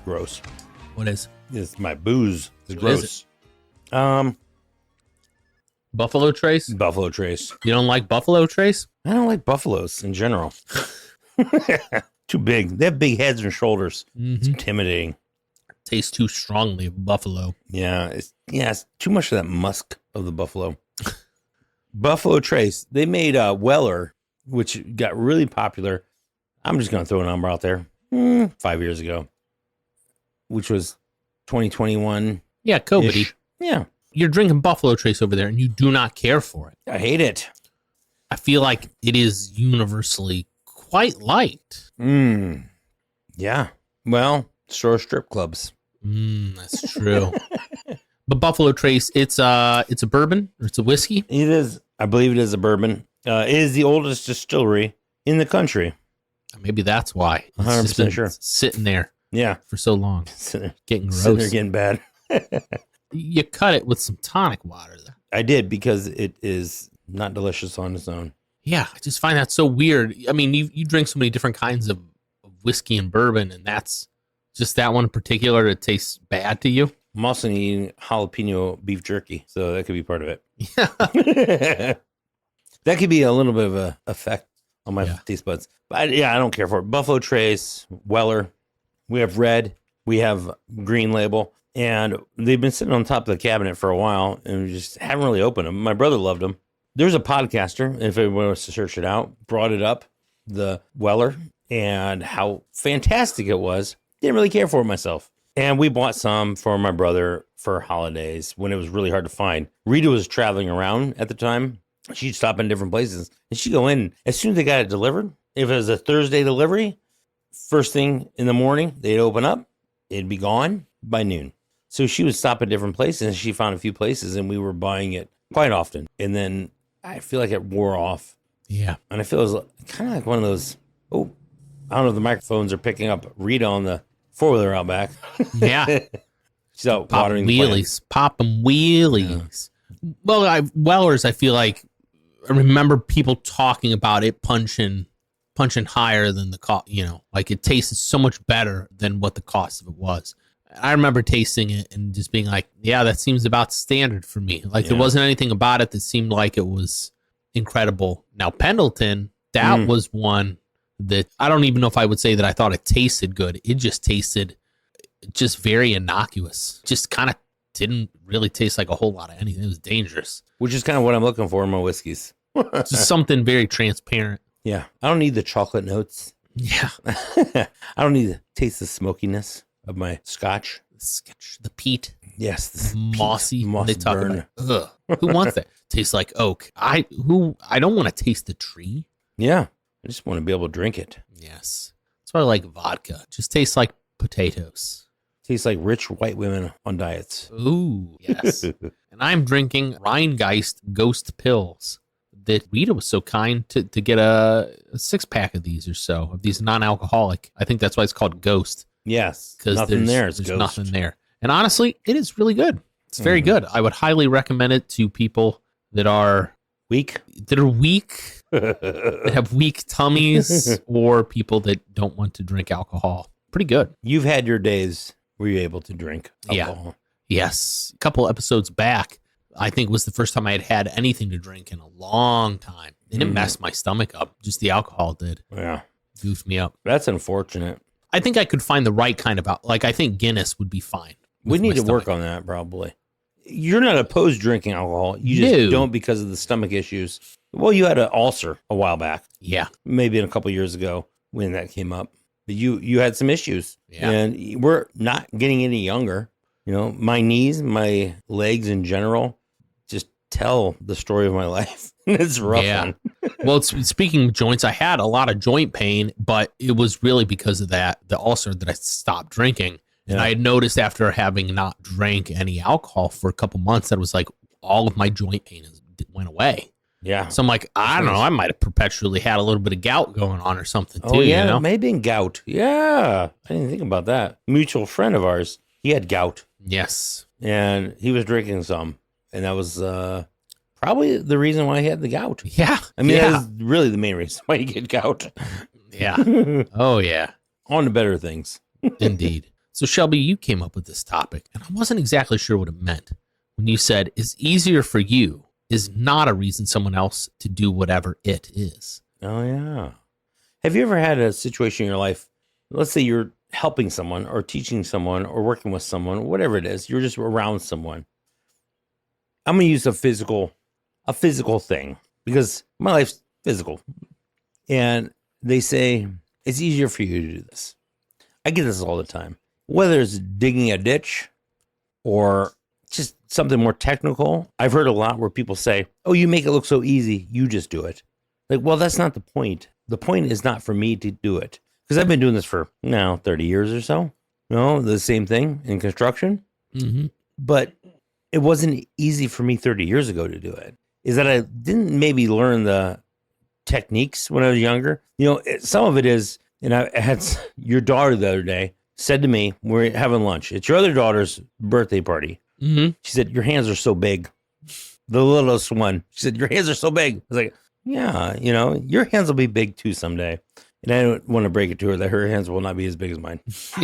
gross. What is? It's my booze. It's What gross. is Buffalo Trace? Buffalo Trace. You don't like Buffalo Trace? I don't like buffaloes in general. Too big. They have big heads and shoulders. It's intimidating. Tastes too strongly of buffalo. Yeah, it's too much of that musk of the buffalo. Buffalo Trace. They made Weller, which got really popular. I'm just going to throw a number out there. 5 years ago, which was 2021. Yeah, COVID. Yeah. You're drinking Buffalo Trace over there and you do not care for it. I hate it. I feel like it is universally quite liked. Yeah. Well, so are strip clubs. That's true. But Buffalo Trace, it's a bourbon or it's a whiskey. It is. I believe it is a bourbon. It is the oldest distillery in the country. Maybe that's why. It's 100% just been sure. sitting there Yeah. for so long. Getting gross. Sitting there getting bad. You cut it with some tonic water, though. I did because it is not delicious on its own. Yeah, I just find that so weird. I mean, you drink so many different kinds of whiskey and bourbon, and that's just that one in particular that tastes bad to you. I'm also eating jalapeno beef jerky, so that could be part of it. Yeah. That could be a little bit of a effect on my taste buds. But I don't care for it. Buffalo Trace, Weller. We have red. We have green label. And they've been sitting on top of the cabinet for a while, and we just haven't really opened them. My brother loved them. There's a podcaster, if anyone wants to search it out, brought it up, the Weller, and how fantastic it was. Didn't really care for it myself. And we bought some for my brother for holidays when it was really hard to find. Rita was traveling around at the time. She'd stop in different places, and she'd go in. As soon as they got it delivered, if it was a Thursday delivery, first thing in the morning, they'd open up. It'd be gone by noon. So she would stop at different places, and she found a few places, and we were buying it quite often. And then I feel like it wore off. Yeah. And I feel it was kind of like one of those, I don't know if the microphones are picking up Rita on the four-wheeler out back. Yeah. She's out watering the plants. Popping wheelies. Yeah. Well, Weller's, I feel like, I remember people talking about it punching higher than the cost, like it tasted so much better than what the cost of it was. I remember tasting it and just being like, yeah, that seems about standard for me. Like there wasn't anything about it that seemed like it was incredible. Now, Pendleton, that was one that I don't even know if I would say that I thought it tasted good. It just tasted just very innocuous. Just kind of didn't really taste like a whole lot of anything. It was dangerous. Which is kind of what I'm looking for in my whiskeys. Just something very transparent. Yeah. I don't need the chocolate notes. Yeah. I don't need to taste the smokiness of my scotch. The peat. Yes. The mossy. Moss they talk burn. about, who wants that? Tastes like oak. I don't want to taste the tree. Yeah. I just want to be able to drink it. Yes. That's why I like vodka. It just tastes like potatoes. Tastes like rich white women on diets. Ooh, yes. And I'm drinking Rheingeist Ghost Pills that Rita was so kind to get a 6-pack of these or so, of these non-alcoholic. I think that's why it's called Ghost. Yes. Because there's Ghost. nothing there. And honestly, it is really good. It's very good. I would highly recommend it to people that are weak, that have weak tummies, or people that don't want to drink alcohol. Pretty good. You've had your days where you're able to drink alcohol. Yeah. Yes. A couple episodes back, I think was the first time I had anything to drink in a long time. And it messed my stomach up. Just the alcohol did. Yeah. Goofed me up. That's unfortunate. I think I could find the right kind of I think Guinness would be fine. We need to work on that, probably. You're not opposed to drinking alcohol. You just don't because of the stomach issues. Well, you had an ulcer a while back. Yeah. Maybe a couple years ago when that came up. But you had some issues. Yeah. And we're not getting any younger. My knees, my legs in general, just tell the story of my life. It's rough. Yeah. Well, speaking of joints, I had a lot of joint pain, but it was really because of the ulcer that I stopped drinking. And I had noticed after having not drank any alcohol for a couple months, that it was like all of my joint pain went away. Yeah. So I'm like, I don't know, I might have perpetually had a little bit of gout going on or something too. Oh, yeah, you know? maybe gout. Yeah. I didn't think about that. Mutual friend of ours, he had gout. Yes. And he was drinking some. And that was probably the reason why he had the gout. Yeah. I mean, that was really the main reason why you get gout. Yeah. Oh, yeah. On to better things. Indeed. So Shelby, you came up with this topic, and I wasn't exactly sure what it meant when you said it's easier for you is not a reason someone else to do whatever it is. Oh, yeah. Have you ever had a situation in your life, let's say you're helping someone or teaching someone or working with someone, whatever it is, you're just around someone. I'm going to use a physical thing because my life's physical. And they say, it's easier for you to do this. I get this all the time. Whether it's digging a ditch or just something more technical, I've heard a lot where people say, oh, you make it look so easy, you just do it. Like, well, that's not the point. The point is not for me to do it. Because I've been doing this for now 30 years or so. You know, the same thing in construction. Mm-hmm. But it wasn't easy for me 30 years ago to do it. Is that I didn't maybe learn the techniques when I was younger. You know, some of it is, and I had your daughter the other day said to me, we're having lunch. It's your other daughter's birthday party. Mm-hmm. She said, your hands are so big. The littlest one. She said, your hands are so big. I was like, yeah, you know, your hands will be big too someday. And I don't want to break it to her that her hands will not be as big as mine.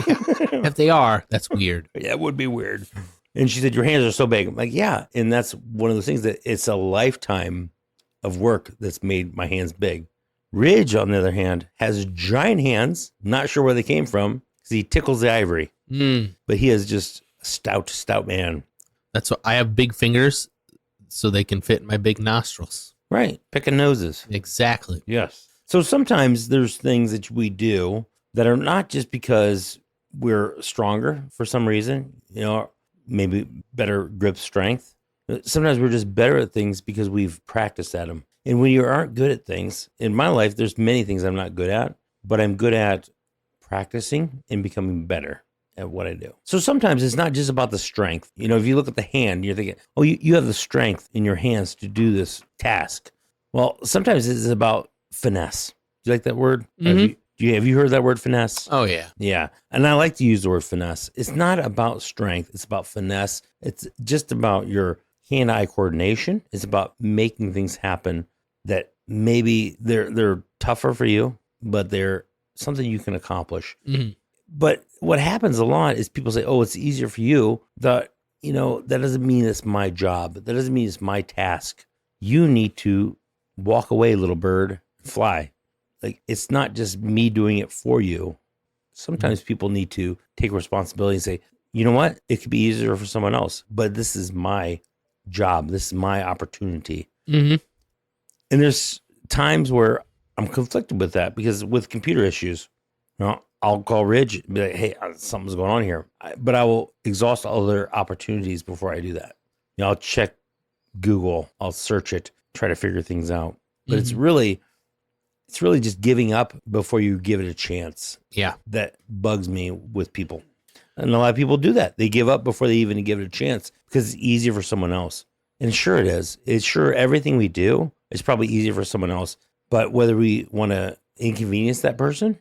Yeah. If they are, that's weird. Yeah, it would be weird. And she said, your hands are so big. I'm like, yeah. And that's one of those things that it's a lifetime of work that's made my hands big. Ridge, on the other hand, has giant hands. Not sure where they came from because he tickles the ivory. But he is just a stout man. That's what I have big fingers so they can fit in my big nostrils. Right. Picking noses. Exactly. Yes. So sometimes there's things that we do that are not just because we're stronger for some reason, you know, maybe better grip strength. Sometimes we're just better at things because we've practiced at them. And when you aren't good at things, in my life, there's many things I'm not good at, but I'm good at practicing and becoming better at what I do. So sometimes it's not just about the strength. You know, if you look at the hand, you're thinking, oh, you have the strength in your hands to do this task. Well, sometimes it's about finesse. Do you like that word? Mm-hmm. Have you heard that word finesse? Oh, yeah. Yeah. And I like to use the word finesse. It's not about strength. It's about finesse. It's just about your hand-eye coordination. It's about making things happen that maybe they're tougher for you, but they're something you can accomplish. Mm-hmm. But what happens a lot is people say, oh, it's easier for you. That doesn't mean it's my job. That doesn't mean it's my task. You need to walk away, little bird, fly. Like, it's not just me doing it for you. Sometimes people need to take responsibility and say, you know what? It could be easier for someone else, but this is my job. This is my opportunity. Mm-hmm. And there's times where I'm conflicted with that because with computer issues, you know, I'll call Ridge and be like, hey, something's going on here. But I will exhaust other opportunities before I do that. You know, I'll check Google. I'll search it, try to figure things out. But it's really just giving up before you give it a chance. Yeah. That bugs me with people. And a lot of people do that. They give up before they even give it a chance because it's easier for someone else. And sure it is. It's sure everything we do is probably easier for someone else. But whether we want to inconvenience that person,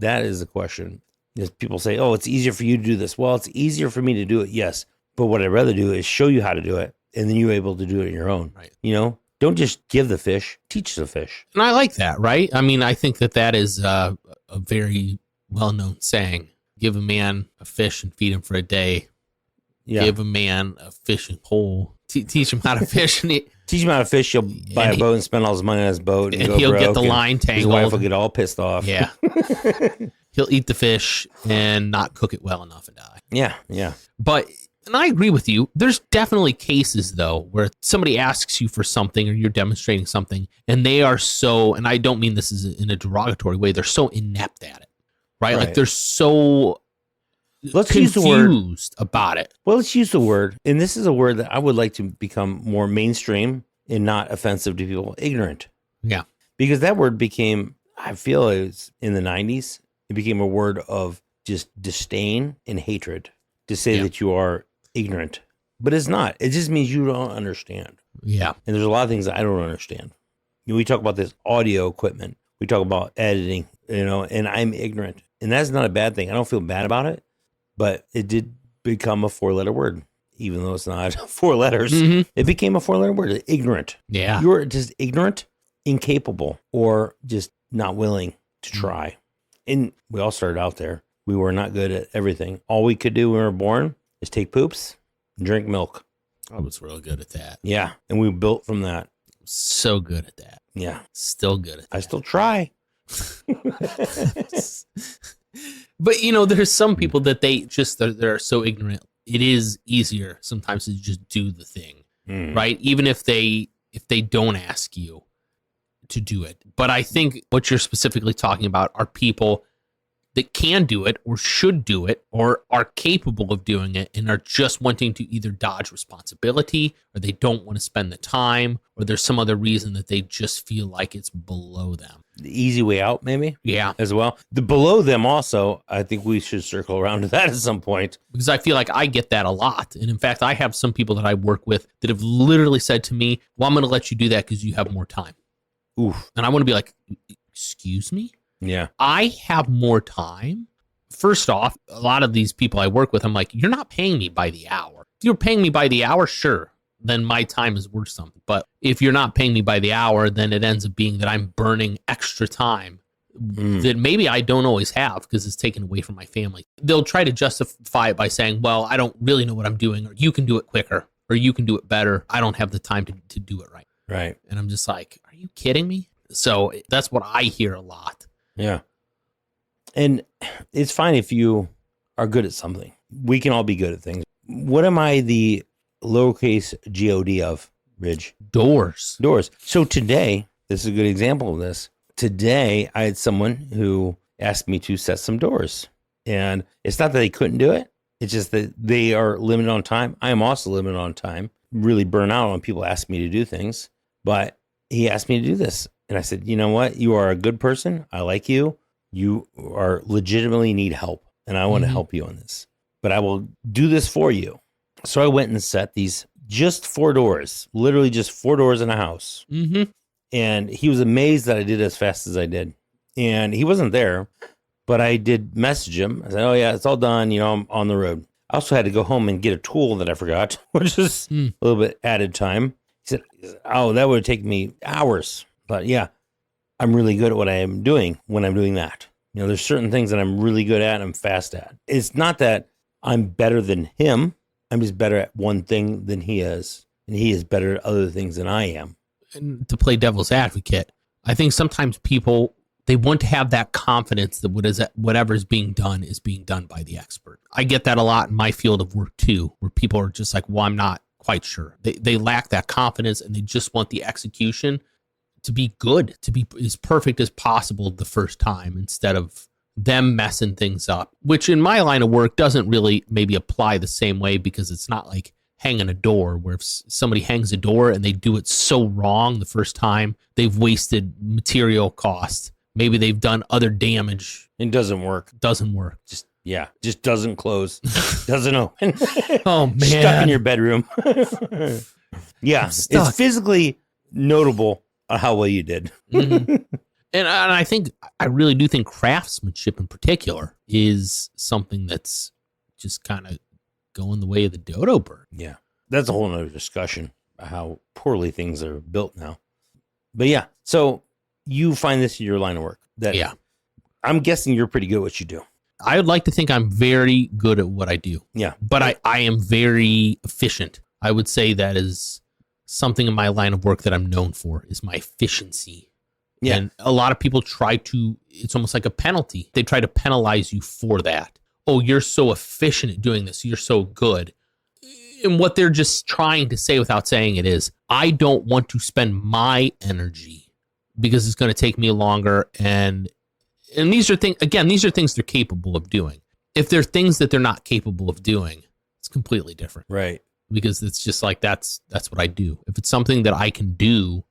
that is the question. Because people say, oh, it's easier for you to do this. Well, it's easier for me to do it, yes. But what I'd rather do is show you how to do it. And then you're able to do it on your own. Right. You know? Don't just give the fish, teach the fish. And I like that, right? I mean, I think that is a very well-known saying. Give a man a fish and feed him for a day. Yeah. Give a man a fishing pole. Teach him how to fish. And teach him how to fish. He'll buy a boat and spend all his money on his boat. And he'll get the line tangled. His wife will get all pissed off. Yeah. He'll eat the fish and not cook it well enough and die. Yeah, yeah. But... And I agree with you. There's definitely cases, though, where somebody asks you for something or you're demonstrating something, and they are so, and I don't mean this is in a derogatory way, they're so inept at it, right? Like they're so confused about it. Well, let's use the word, and this is a word that I would like to become more mainstream and not offensive to people, ignorant. Yeah. Because that word became, I feel it was in the 90s, it became a word of just disdain and hatred to say that you are ignorant, but it's not. It just means you don't understand. Yeah. And there's a lot of things that I don't understand. You know, we talk about this audio equipment. We talk about editing, you know, and I'm ignorant. And that's not a bad thing. I don't feel bad about it, but it did become a 4-letter word, even though it's not 4 letters. Mm-hmm. It became a 4-letter word, ignorant. Yeah. You're just ignorant, incapable, or just not willing to try. And we all started out there. We were not good at everything. All we could do when we were born is take poops and drink milk. I was real good at that. Yeah. And we built from that. So good at that. Yeah. Still good at that. I still try. But, you know, there's some people that they're so ignorant. It is easier sometimes to just do the thing, right? Even if they don't ask you to do it. But I think what you're specifically talking about are people that can do it or should do it or are capable of doing it and are just wanting to either dodge responsibility or they don't want to spend the time or there's some other reason that they just feel like it's below them. The easy way out, maybe? Yeah. As well. The below them also, I think we should circle around to that at some point. Because I feel like I get that a lot. And in fact, I have some people that I work with that have literally said to me, well, I'm going to let you do that because you have more time. Oof. And I want to be like, excuse me? Yeah. I have more time. First off, a lot of these people I work with, I'm like, you're not paying me by the hour. If you're paying me by the hour, sure, then my time is worth something. But if you're not paying me by the hour, then it ends up being that I'm burning extra time that maybe I don't always have because it's taken away from my family. They'll try to justify it by saying, well, I don't really know what I'm doing, or you can do it quicker, or you can do it better. I don't have the time to do it right. Right. And I'm just like, are you kidding me? So that's what I hear a lot. Yeah. And it's fine if you are good at something. We can all be good at things. What am I the lowercase God of, Ridge? Doors. So today, this is a good example of this. Today, I had someone who asked me to set some doors. And it's not that they couldn't do it. It's just that they are limited on time. I am also limited on time. Really burn out when people ask me to do things. But he asked me to do this. And I said, you know what? You are a good person. I like you. You are legitimately need help. And I want to help you on this. But I will do this for you. So I went and set these just 4 doors, literally just 4 doors in a house. And he was amazed that I did it as fast as I did. And he wasn't there, but I did message him. I said, oh yeah, it's all done. You know, I'm on the road. I also had to go home and get a tool that I forgot, which is a little bit added time. He said, oh, that would take me hours. But yeah, I'm really good at what I am doing when I'm doing that. You know, there's certain things that I'm really good at and I'm fast at. It's not that I'm better than him. I'm just better at one thing than he is. And he is better at other things than I am. And to play devil's advocate, I think sometimes people, they want to have that confidence that whatever is being done by the expert. I get that a lot in my field of work too, where people are just like, well, I'm not quite sure. They lack that confidence and they just want the execution to be good, to be as perfect as possible the first time instead of them messing things up, which in my line of work doesn't really maybe apply the same way because it's not like hanging a door where if somebody hangs a door and they do it so wrong the first time, they've wasted material cost. Maybe they've done other damage. It doesn't work. Just doesn't close. Doesn't open. Oh, man. Stuck in your bedroom. Yeah, it's physically notable how well you did. And I really do think craftsmanship in particular is something that's just kind of going the way of the dodo bird. Yeah, that's a whole nother discussion about how poorly things are built now. But yeah, so you find this in your line of work. Yeah. I'm guessing you're pretty good at what you do. I would like to think I'm very good at what I do. Yeah. But I am very efficient. I would say that is something in my line of work that I'm known for is my efficiency. Yeah. And a lot of people it's almost like a penalty. They try to penalize you for that. Oh, you're so efficient at doing this. You're so good. And what they're just trying to say without saying it is, I don't want to spend my energy because it's going to take me longer. And these are things they're capable of doing. If they're things that they're not capable of doing, it's completely different. Right. Because it's just like, that's what I do. If it's something that I can do,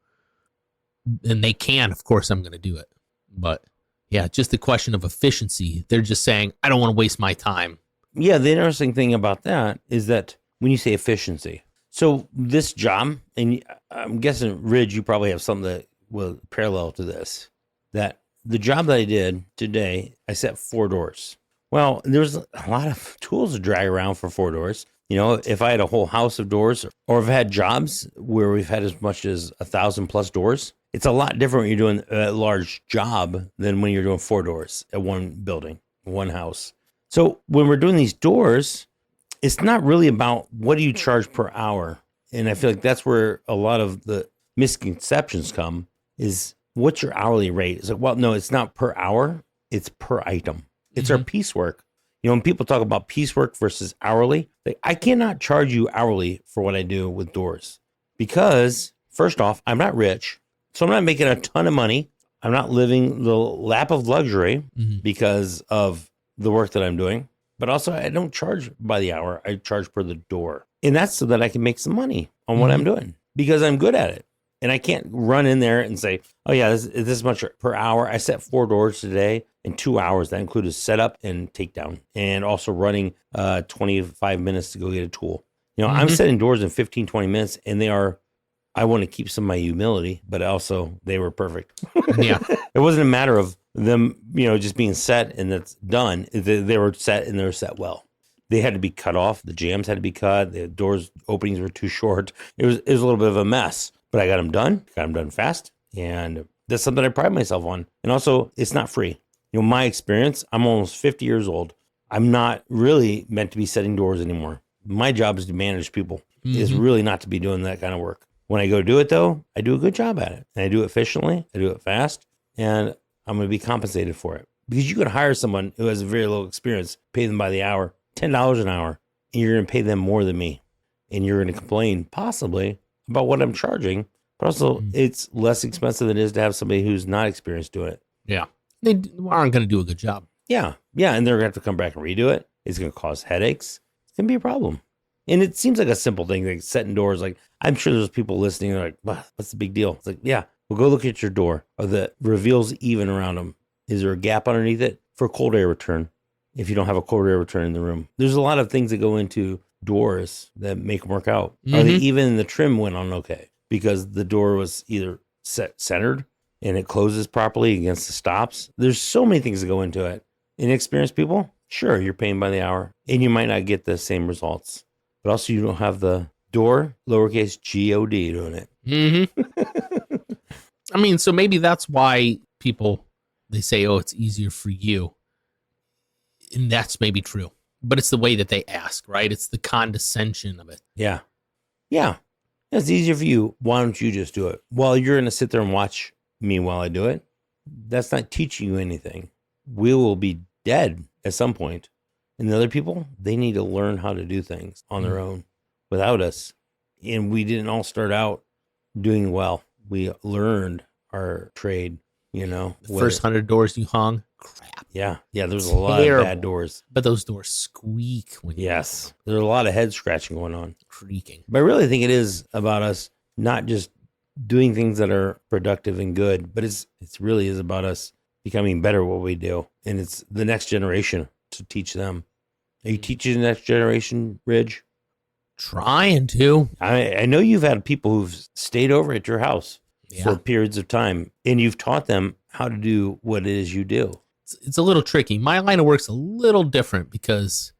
and they can, of course, I'm going to do it. But yeah, just the question of efficiency. They're just saying, I don't want to waste my time. Yeah, the interesting thing about that is that when you say efficiency, so this job, and I'm guessing, Ridge, you probably have something that will parallel to this, that the job that I did today, I set 4 doors. Well, there's a lot of tools to drag around for 4 doors. You know, if I had a whole house of doors, or I've had jobs where we've had as much as 1,000 plus doors, it's a lot different when you're doing a large job than when you're doing 4 doors at one building, one house. So when we're doing these doors, it's not really about what do you charge per hour. And I feel like that's where a lot of the misconceptions come is what's your hourly rate? It's like, well, no, it's not per hour. It's per item. It's our piecework. You know, when people talk about piecework versus hourly, like, I cannot charge you hourly for what I do with doors because first off, I'm not rich. So I'm not making a ton of money. I'm not living the lap of luxury because of the work that I'm doing. But also, I don't charge by the hour. I charge per the door. And that's so that I can make some money on what I'm doing because I'm good at it. And I can't run in there and say, oh, yeah, this much per hour. I set 4 doors today in 2 hours. That included setup and takedown and also running 25 minutes to go get a tool. You know, I'm setting doors in 15, 20 minutes, and I want to keep some of my humility, but also they were perfect. Yeah. It wasn't a matter of them, you know, just being set and that's done. They were set and they were set well. They had to be cut off. The jams had to be cut. The doors openings were too short. It was a little bit of a mess, but I got them done fast. And that's something I pride myself on. And also, it's not free. You know, my experience, I'm almost 50 years old. I'm not really meant to be setting doors anymore. My job is to manage people. It's really not to be doing that kind of work. When I go do it, though, I do a good job at it. And I do it efficiently. I do it fast. And I'm going to be compensated for it. Because you can hire someone who has a very low experience, pay them by the hour, $10 an hour, and you're going to pay them more than me. And you're going to complain possibly about what I'm charging. But also, it's less expensive than it is to have somebody who's not experienced doing it. Yeah. They aren't going to do a good job. Yeah. Yeah. And they're going to have to come back and redo it. It's going to cause headaches. It's going to be a problem. And it seems like a simple thing, like setting doors. Like, I'm sure there's people listening that are like, well, what's the big deal? It's like, yeah, well, go look at your door. Are the reveals even around them? Is there a gap underneath it for cold air return? If you don't have a cold air return in the room, there's a lot of things that go into doors that make them work out. Are they even the trim went on okay? Because the door was either centered and it closes properly against the stops. There's so many things that go into it. Inexperienced people, sure, you're paying by the hour and you might not get the same results. But also, you don't have the door, lowercase G-O-D, doing it. I mean, so maybe that's why people, they say, oh, it's easier for you. And that's maybe true. But it's the way that they ask, right? It's the condescension of it. Yeah. Yeah. It's easier for you. Why don't you just do it? Well, you're going to sit there and watch me while I do it. That's not teaching you anything. We will be dead at some point. And the other people, they need to learn how to do things on their own without us. And we didn't all start out doing well. We learned our trade, you know. The first 100 doors you hung, crap. Yeah. Yeah, there's a lot of bad doors. But those doors squeak when you Yes. There's a lot of head scratching going on. Creaking. But I really think it is about us not just doing things that are productive and good, but it's really is about us becoming better at what we do. And it's the next generation to teach them. Are you teaching the next generation, Ridge? Trying to. I know you've had people who've stayed over at your house for periods of time, and you've taught them how to do what it is you do. It's a little tricky. My line of work's a little different because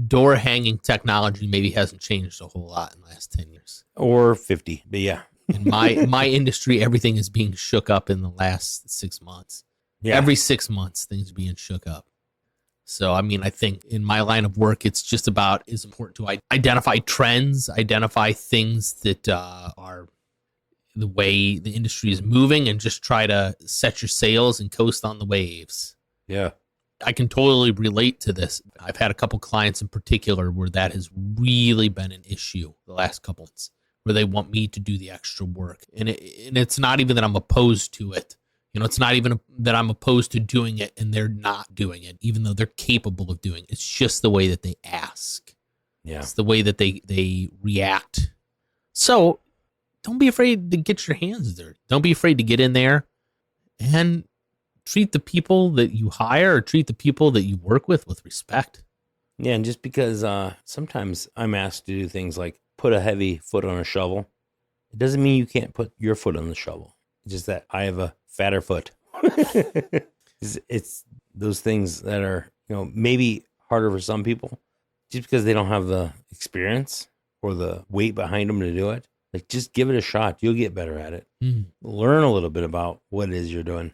door hanging technology maybe hasn't changed a whole lot in the last 10 years. Or 50, but yeah. In my industry, everything is being shook up in the last 6 months. Yeah. Every 6 months, things are being shook up. So, I mean, I think in my line of work, it's just about, it's important to identify trends, identify things that are the way the industry is moving, and just try to set your sails and coast on the waves. Yeah. I can totally relate to this. I've had a couple clients in particular where that has really been an issue the last couple months, where they want me to do the extra work. And it's not even that I'm opposed to it. You know, it's not even that I'm opposed to doing it and they're not doing it, even though they're capable of doing it. It's just the way that they ask. Yeah. It's the way that they react. So don't be afraid to get your hands dirty. Don't be afraid to get in there and treat the people that you hire or treat the people that you work with respect. Yeah, and just because sometimes I'm asked to do things like put a heavy foot on a shovel, it doesn't mean you can't put your foot on the shovel. It's just that I have a fatter foot. It's those things that are, you know, maybe harder for some people just because they don't have the experience or the weight behind them to do it. Like, just give it a shot. You'll get better at it. Learn a little bit about what it is you're doing.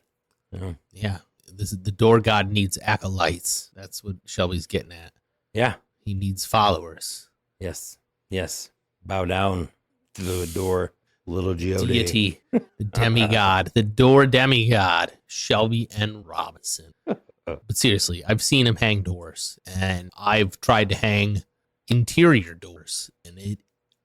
You know? Yeah. The door god needs acolytes. That's what Shelby's getting at. Yeah. He needs followers. Yes. Yes. Bow down to the door, little G.O.D. Deity, the demigod, the door demigod, Shelby and Robinson. But seriously, I've seen him hang doors, and I've tried to hang interior doors, and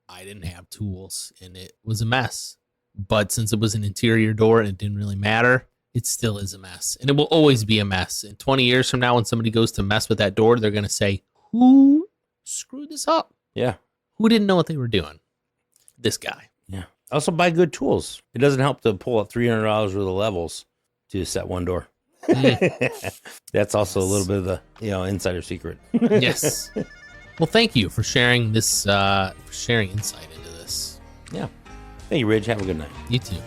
I didn't have tools, and it was a mess. But since it was an interior door and it didn't really matter, it still is a mess, and it will always be a mess. And 20 years from now, when somebody goes to mess with that door, they're going to say, who screwed this up? Yeah. Who didn't know what they were doing? This guy. Yeah. Also buy good tools. It doesn't help to pull up $300 worth of levels to set one door. That's also a little bit of the insider secret. Yes. Well, thank you for sharing this, for sharing insight into this. Yeah. Thank you, Ridge. Have a good night. You too.